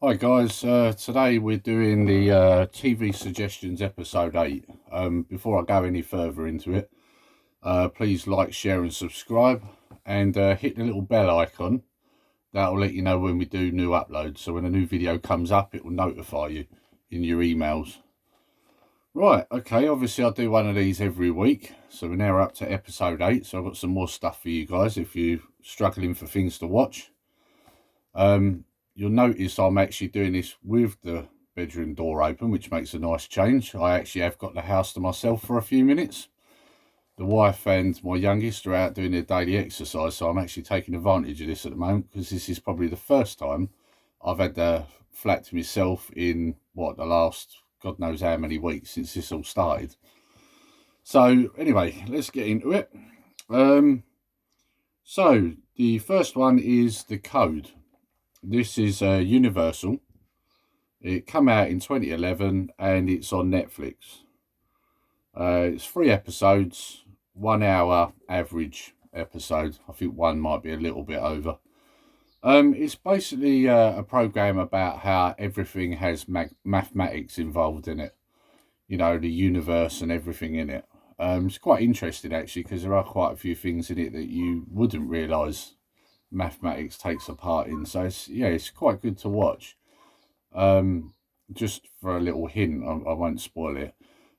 Hi guys, today we're doing the TV Suggestions episode 8. Before I go any further into it, please like, share and subscribe, and hit the little bell icon. That'll let you know when we do new uploads, so when a new video comes up it will notify you in your emails. Right, okay, obviously I do one of these every week, so we're now up to episode 8, so I've got some more stuff for you guys if you're struggling for things to watch. You'll notice I'm actually doing this with the bedroom door open, which makes a nice change. I actually have got the house to myself for a few minutes. The wife and my youngest are out doing their daily exercise, so I'm actually taking advantage of this at the moment, because this is probably the first time I've had the flat to myself in, the last God knows how many weeks since this all started. So anyway, let's get into it. So the first one is The Code. This is Universal. It came out in 2011 and it's on Netflix. It's 3 episodes, 1 hour average episode. I think one might be a little bit over. It's basically a program about how everything has mathematics involved in it. You know, the universe and everything in it. It's quite interesting actually, because there are quite a few things in it that you wouldn't realise mathematics takes a part in. So it's quite good to watch. Just for a little hint, I won't spoil it.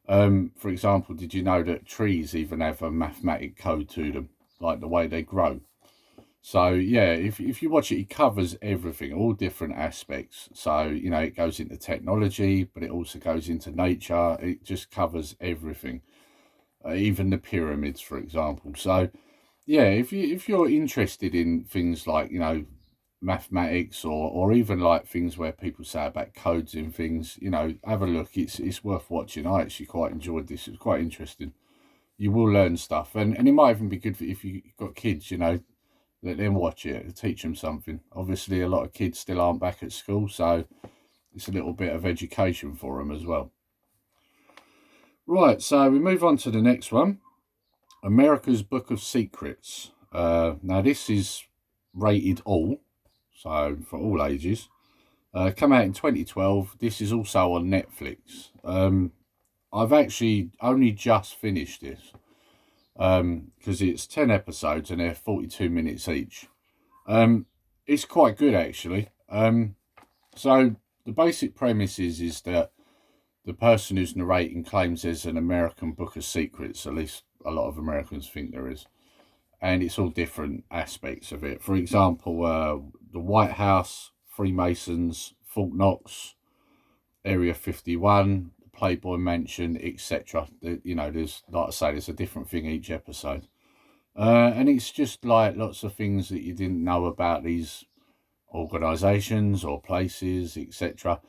For example, did you know that trees even have a mathematic code to them, like the way they grow? So yeah, if you watch it, it covers everything, all different aspects. So you know, it goes into technology, but it also goes into nature. It just covers everything, even the pyramids, for example. So yeah, if you're interested in things like, you know, mathematics, or even like things where people say about codes and things, you know, have a look. It's worth watching. I actually quite enjoyed this. It's quite interesting. You will learn stuff, and it might even be good for if you've got kids, you know, let them watch it. It'll teach them something. Obviously, a lot of kids still aren't back at school, so it's a little bit of education for them as well. Right, so we move on to the next one. America's Book of Secrets. Now this is rated all, so for all ages. Come out in 2012. This is also on Netflix. I've actually only just finished this, because it's 10 episodes and they're 42 minutes each. It's quite good actually. So the basic premise is that the person who's narrating claims there's an American Book of Secrets. At least a lot of Americans think there is. And it's all different aspects of it. For example, the White House, Freemasons, Fort Knox, Area 51, the Playboy Mansion, etc. You know, there's, like I say, there's a different thing each episode. And it's just like lots of things that you didn't know about these organisations or places, etc.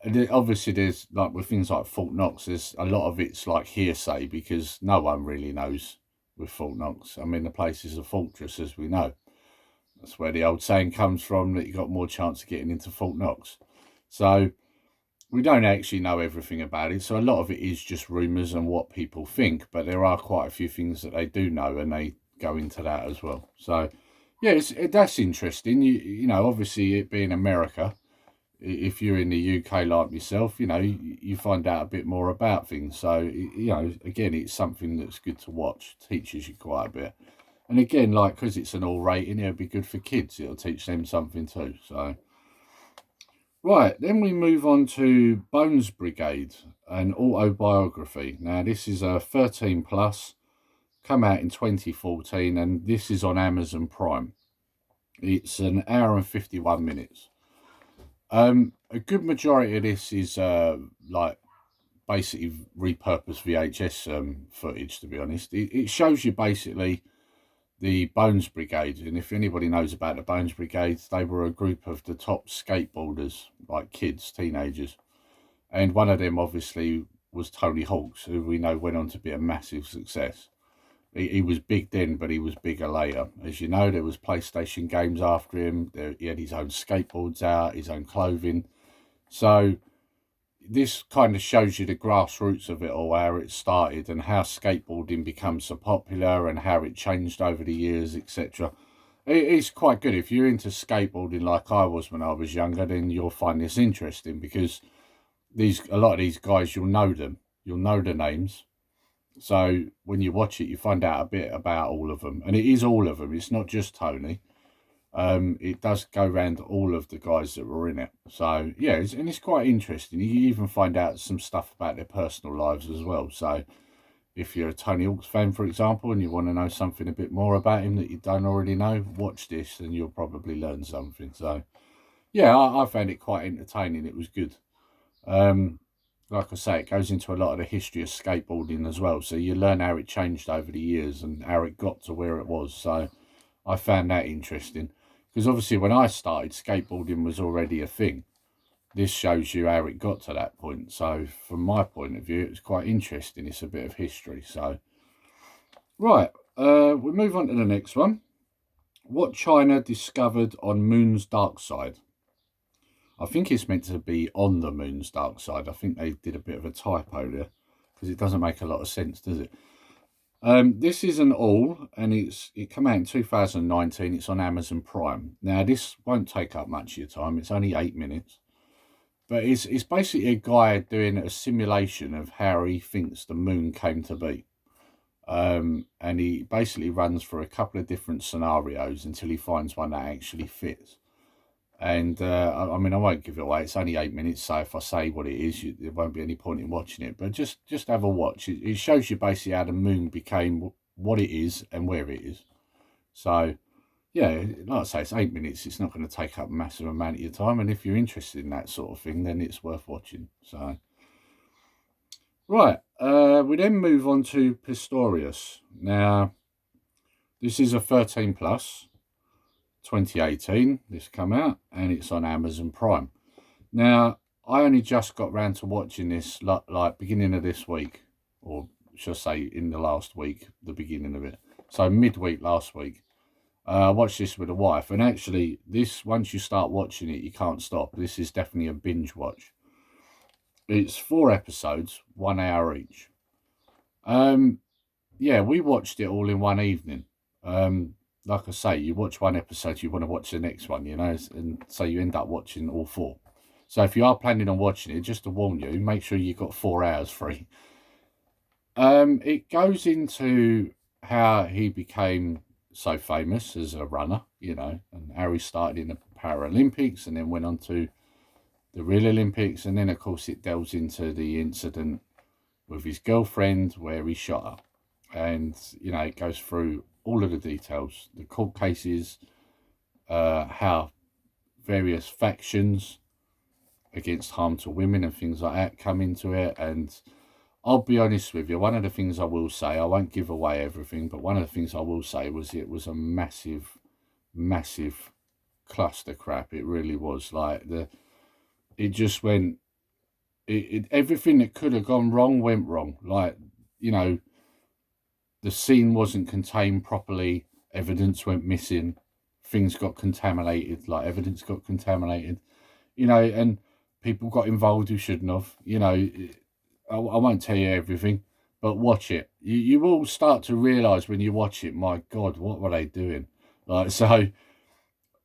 And obviously, there's like with things like Fort Knox, there's a lot of it's like hearsay, because no one really knows with Fort Knox. I mean, the place is a fortress, as we know. That's where the old saying comes from, that you got more chance of getting into Fort Knox. So we don't actually know everything about it. So a lot of it is just rumours and what people think, but there are quite a few things that they do know, and they go into that as well. So yeah, that's interesting. You know, obviously it being America, if you're in the UK like myself, you know, you find out a bit more about things. So, you know, again, it's something that's good to watch, teaches you quite a bit. And again, like, because it's an all rating, it'll be good for kids. It'll teach them something too. So, right, then we move on to Bones Brigade, an autobiography. Now, this is a 13 plus, come out in 2014, and this is on Amazon Prime. It's an hour and 51 minutes. A good majority of this is like basically repurposed VHS footage, to be honest. It shows you basically the Bones Brigade, and if anybody knows about the Bones Brigade, they were a group of the top skateboarders, like kids, teenagers, and one of them obviously was Tony Hawk's, who we know went on to be a massive success. He was big then, but he was bigger later. As you know, there was PlayStation games after him. He had his own skateboards out, his own clothing. So this kind of shows you the grassroots of it all, how it started and how skateboarding became so popular and how it changed over the years, etc. It's quite good. If you're into skateboarding like I was when I was younger, then you'll find this interesting, because a lot of these guys, you'll know them. You'll know the names. So when you watch it, you find out a bit about all of them. And it is all of them. It's not just Tony. It does go around all of the guys that were in it. So, yeah, it's quite interesting. You even find out some stuff about their personal lives as well. So if you're a Tony Hawk's fan, for example, and you want to know something a bit more about him that you don't already know, watch this and you'll probably learn something. So, yeah, I found it quite entertaining. It was good. Like I say, it goes into a lot of the history of skateboarding as well. So you learn how it changed over the years and how it got to where it was. So I found that interesting. Because obviously when I started, skateboarding was already a thing. This shows you how it got to that point. So from my point of view, it was quite interesting. It's a bit of history. So, right, we move on to the next one. What China discovered on Moon's dark side. I think it's meant to be on the Moon's dark side. I think they did a bit of a typo there, because it doesn't make a lot of sense, does it? This is an all, and it came out in 2019. It's on Amazon Prime. Now, this won't take up much of your time. It's only 8 minutes. But it's basically a guy doing a simulation of how he thinks the moon came to be. And he basically runs through a couple of different scenarios until he finds one that actually fits. And I mean, I won't give it away. It's only 8 minutes, so if I say what it is, there won't be any point in watching it. But just have a watch. It shows you basically how the moon became what it is and where it is. So, yeah, like I say, it's 8 minutes. It's not going to take up a massive amount of your time. And if you're interested in that sort of thing, then it's worth watching. So, right, we then move on to Pistorius. Now, this is a 13 plus. 2018 this come out, and it's on Amazon Prime. Now, I only just got round to watching this like beginning of this week, or should I say in the last week, the beginning of it. So midweek last week. I watched this with a wife, and actually this, once you start watching it, you can't stop. This is definitely a binge watch. It's 4 episodes, 1 hour each. Yeah, we watched it all in one evening. Like I say, you watch one episode, you want to watch the next one, you know, and so you end up watching all 4. So if you are planning on watching it, just to warn you, make sure you've got 4 hours free. It goes into how he became so famous as a runner, you know, and how he started in the Paralympics and then went on to the Real Olympics. And then, of course, it delves into the incident with his girlfriend where he shot her. And, you know, it goes through all of the details, the court cases, how various factions against harm to women and things like that come into it. And I'll be honest with you, one of the things I will say, I won't give away everything, but one of the things I will say was it was a massive, massive cluster crap. It really was. Like, it just went, everything that could have gone wrong went wrong. Like, you know, the scene wasn't contained properly, evidence went missing, things got contaminated, like evidence got contaminated, you know, and people got involved who shouldn't have, you know. I won't tell you everything, but watch it. You will start to realise when you watch it, my God, what were they doing? Like, so,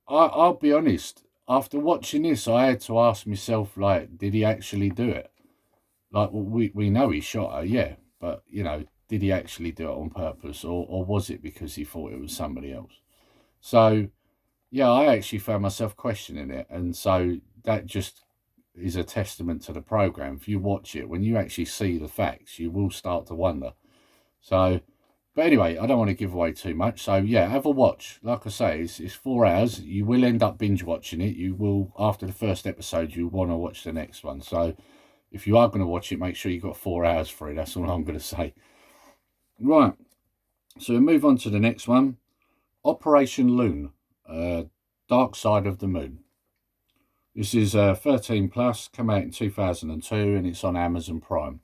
I'll be honest, after watching this, I had to ask myself, like, did he actually do it? Like, well, we know he shot her, yeah, but, you know, did he actually do it on purpose, or was it because he thought it was somebody else? So, yeah, I actually found myself questioning it, and so that just is a testament to the program. If you watch it, when you actually see the facts, you will start to wonder. So, but anyway, I don't want to give away too much. So, yeah, have a watch. Like I say, it's 4 hours. You will end up binge watching it. You will, after the first episode, you want to watch the next one. So, if you are going to watch it, make sure you've got 4 hours free. That's all I'm going to say. Right, so we move on to the next one. Operation Lune, Dark Side of the Moon. This is 13 plus, come out in 2002, and it's on Amazon Prime.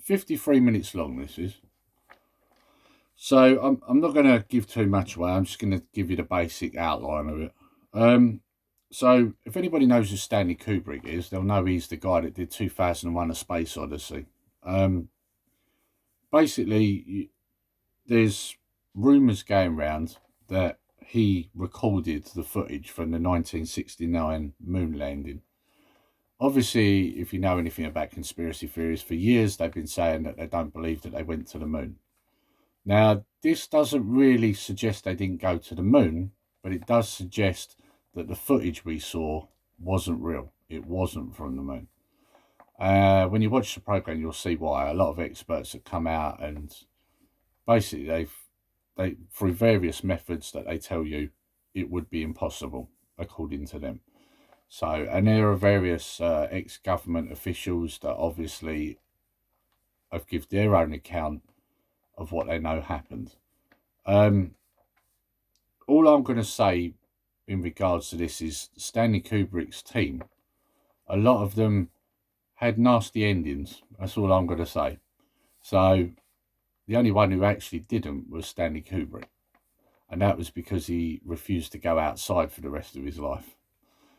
53 minutes long, this is. So I'm not going to give too much away. I'm just going to give you the basic outline of it. So if anybody knows who Stanley Kubrick is, they'll know he's the guy that did 2001: A Space Odyssey. Basically, there's rumours going round that he recorded the footage from the 1969 moon landing. Obviously, if you know anything about conspiracy theories, for years they've been saying that they don't believe that they went to the moon. Now, this doesn't really suggest they didn't go to the moon, but it does suggest that the footage we saw wasn't real. It wasn't from the moon. When you watch the program, you'll see why. A lot of experts have come out and basically they through various methods that they tell you it would be impossible according to them. So, and there are various ex-government officials that obviously have given their own account of what they know happened. All I'm going to say in regards to this is Stanley Kubrick's team, a lot of them had nasty endings. That's all I'm going to say. So the only one who actually didn't was Stanley Kubrick. And that was because he refused to go outside for the rest of his life.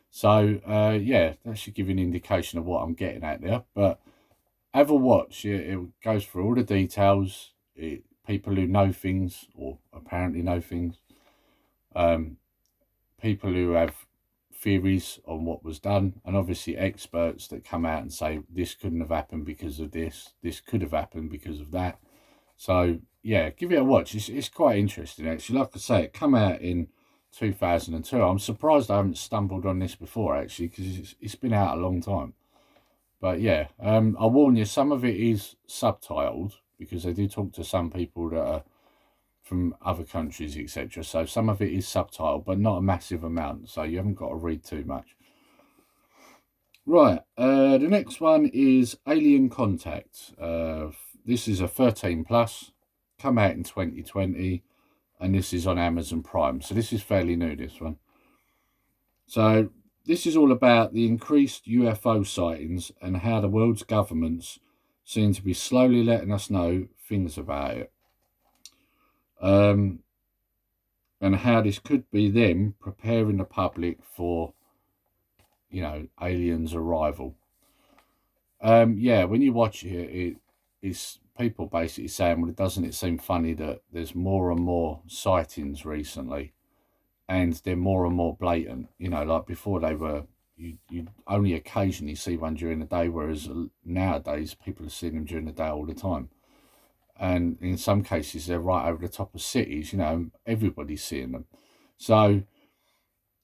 So, yeah, that should give you an indication of what I'm getting at there. But have a watch. It goes through all the details. People who know things, or apparently know things. People who have theories on what was done. And obviously experts that come out and say, this couldn't have happened because of this. This could have happened because of that. So, yeah, give it a watch. It's quite interesting, actually. Like I say, it came out in 2002. I'm surprised I haven't stumbled on this before, actually, because it's been out a long time. But yeah, I warn you, some of it is subtitled because they do talk to some people that are from other countries, etc. So some of it is subtitled, but not a massive amount. So you haven't got to read too much. Right, the next one is Alien Contact. This is a 13 plus, come out in 2020. And this is on Amazon Prime. So this is fairly new, this one. So this is all about the increased UFO sightings and how the world's governments seem to be slowly letting us know things about it. And how this could be them preparing the public for, you know, aliens' arrival. Yeah, when you watch it's people basically saying, well, doesn't it seem funny that there's more and more sightings recently and they're more and more blatant? You know, like before they were, you only occasionally see one during the day, whereas nowadays people are seeing them during the day all the time. And in some cases, they're right over the top of cities, you know, everybody's seeing them. So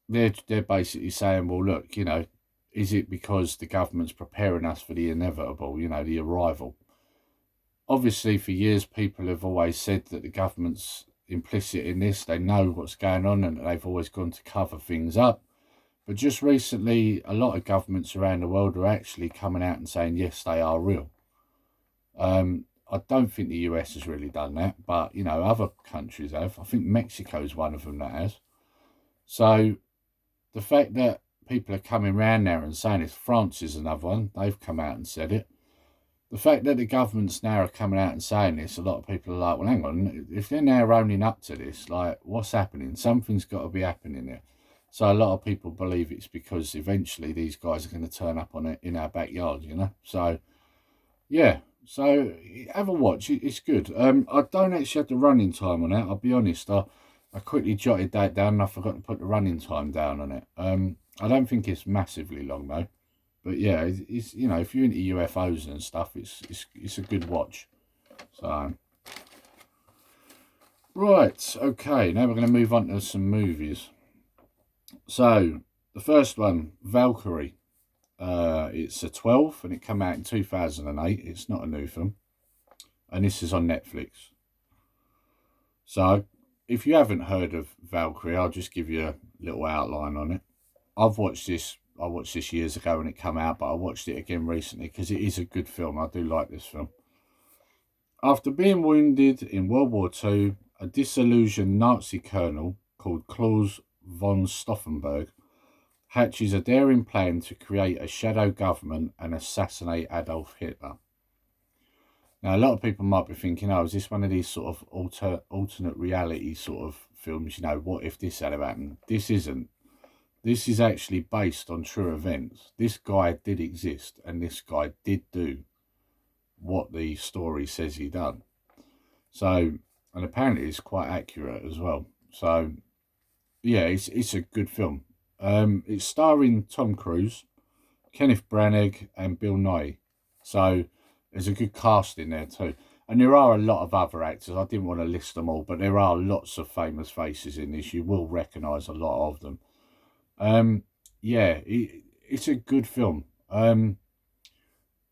they're basically saying, well, look, you know, is it because the government's preparing us for the inevitable, you know, the arrival? Obviously, for years, people have always said that the government's implicit in this. They know what's going on and they've always gone to cover things up. But just recently, a lot of governments around the world are actually coming out and saying, yes, they are real. I don't think the US has really done that, but, you know, other countries have. I think Mexico's one of them that has. So the fact that people are coming around now and saying this, France is another one. They've come out and said it. The fact that the governments now are coming out and saying this, a lot of people are like, well, hang on, if they're now owning up to this, like, what's happening? Something's got to be happening there. So a lot of people believe it's because eventually these guys are going to turn up on it in our backyard, you know? So, yeah. So have a watch. It's good. I don't actually have the running time on it. I'll be honest. I quickly jotted that down and I forgot to put the running time down on it. I don't think it's massively long, though. But yeah, it's you know, if you're into UFOs and stuff, it's a good watch. So right, okay, now we're going to move on to some movies. So the first one, Valkyrie. It's a 12 and it came out in 2008. It's not a new film, and this is on Netflix. So if you haven't heard of Valkyrie, I'll just give you a little outline on it. I watched this years ago when it came out, but I watched it again recently because it is a good film. I do like this film. After being wounded in World War II, a disillusioned Nazi colonel called Klaus von Stauffenberg hatches a daring plan to create a shadow government and assassinate Adolf Hitler. Now, a lot of people might be thinking, oh, is this one of these sort of alternate reality sort of films? You know, what if this had happened? This isn't. This is actually based on true events. This guy did exist, and this guy did do what the story says he done. So and apparently it's quite accurate as well. So yeah, it's a good film. It's starring Tom Cruise, Kenneth Branagh, and Bill Nye. So there's a good cast in there too. And there are a lot of other actors. I didn't want to list them all, but there are lots of famous faces in this. You will recognise a lot of them. Yeah, it's a good film.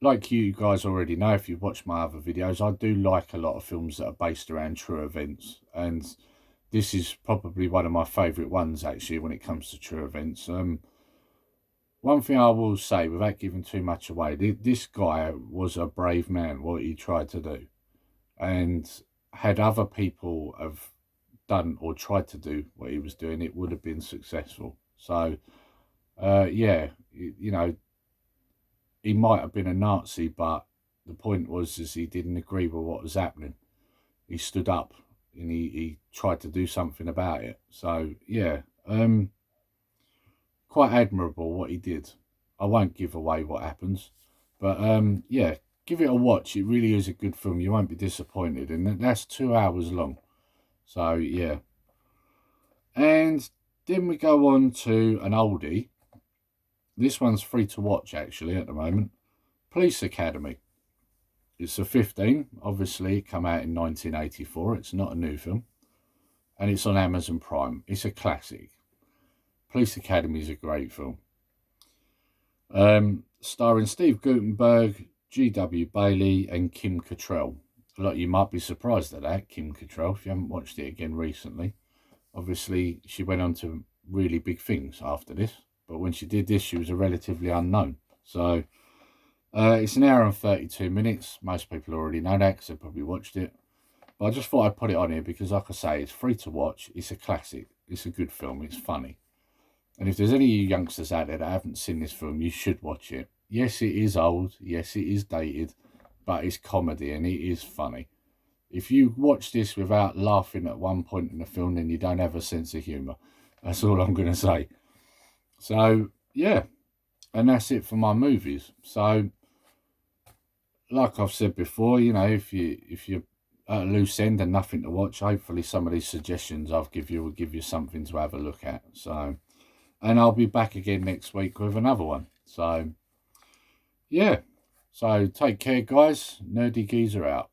Like you guys already know, if you've watched my other videos, I do like a lot of films that are based around true events. And this is probably one of my favourite ones, actually, when it comes to true events. One thing I will say, without giving too much away, this guy was a brave man, what he tried to do. And had other people have done or tried to do what he was doing, it would have been successful. So, yeah, you know, he might have been a Nazi, but the point was is he didn't agree with what was happening. He stood up and he tried to do something about it. So, yeah, quite admirable what he did. I won't give away what happens, but yeah, give it a watch. It really is a good film. You won't be disappointed, and that's 2 hours long. So yeah, and then we go on to an oldie. This one's free to watch actually at the moment. Police Academy. It's a 15. Obviously, it came out in 1984. It's not a new film, and it's on Amazon Prime. It's a classic. Police Academy is a great film. Starring Steve Guttenberg, G.W. Bailey, and Kim Cattrall. A lot of you might be surprised at that, Kim Cattrall, if you haven't watched it again recently. Obviously, she went on to really big things after this, but when she did this, she was a relatively unknown. So, it's an hour and 32 minutes. Most people already know that because they've probably watched it. But I just thought I'd put it on here because, like I say, it's free to watch. It's a classic. It's a good film. It's funny. And if there's any of you youngsters out there that haven't seen this film, you should watch it. Yes, it is old. Yes, it is dated. But it's comedy and it is funny. If you watch this without laughing at one point in the film, then you don't have a sense of humour. That's all I'm going to say. So, yeah. And that's it for my movies. So, like I've said before, you know, if you're at a loose end and nothing to watch, hopefully some of these suggestions I'll give you will give you something to have a look at. So, and I'll be back again next week with another one. So, yeah. So, take care, guys. Nerdy Geezer out.